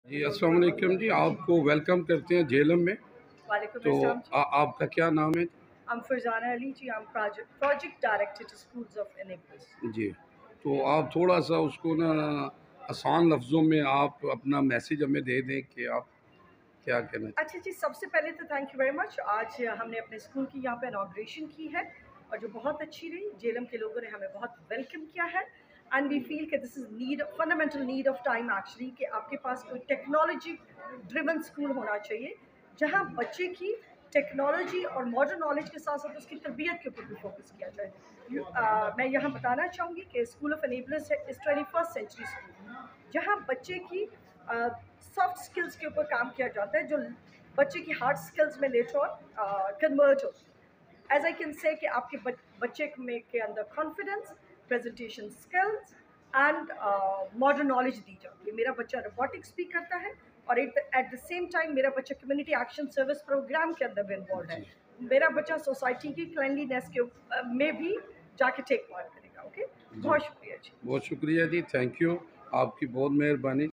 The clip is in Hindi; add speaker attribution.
Speaker 1: जी, अस्सलाम वालेकुम जी, आपको वेलकम करते हैं झेलम में।
Speaker 2: वालेकुम
Speaker 1: तो
Speaker 2: अस्सलाम जी।
Speaker 1: आपका क्या नाम है?
Speaker 2: I'm Farzana Ali ji. I'm project director to Schools of Enablers।
Speaker 1: जी, तो आप थोड़ा-सा उसको ना आसान लफ्ज़ों में आप अपना मैसेज हमें दे दें कि आप क्या कहना चाहते
Speaker 2: अच्छा जी, सबसे पहले तो थैंक यू वेरी मच। आज हमने अपने स्कूल की यहाँ पे इनॉग्रेशन की है और जो बहुत अच्छी रही। झेलम के लोगों ने हमें बहुत वेलकम किया है एंड वी फील कि this is need fundamental need of time actually कि आपके पास कोई टेक्नोलॉजी ड्रिवन स्कूल होना चाहिए जहाँ बच्चे की टेक्नोलॉजी और मॉडर्न नॉलेज के साथ साथ उसकी तरबियत के ऊपर भी फोकस किया जाए। मैं यहाँ बताना चाहूँगी कि स्कूल ऑफ एनेबलर्स है इस 21st सेंचुरी स्कूल जहाँ बच्चे की सॉफ्ट स्किल्स के ऊपर काम किया जाता है जो बच्चे की हार्ड स्किल्स में लेटर ऑन कन्वर्ट होती है। एज आई कैन से कि आपके बच्चे में के अंदर confidence, presentation skills and modern knowledge दी जाती है। मेरा बच्चा रोबोटिक्स भी करता है और एट द सेम टाइम मेरा बच्चा कम्युनिटी एक्शन सर्विस प्रोग्राम के अंदर भी इन्वॉल्व है।
Speaker 1: जी,
Speaker 2: मेरा बच्चा सोसाइटी की क्लिनलीनेस के में भी जाके टेक पार्ट करेगा। ओके,
Speaker 1: जी।
Speaker 2: बहुत शुक्रिया जी।
Speaker 1: बहुत शुक्रिया जी, थैंक यू, आपकी बहुत मेहरबानी।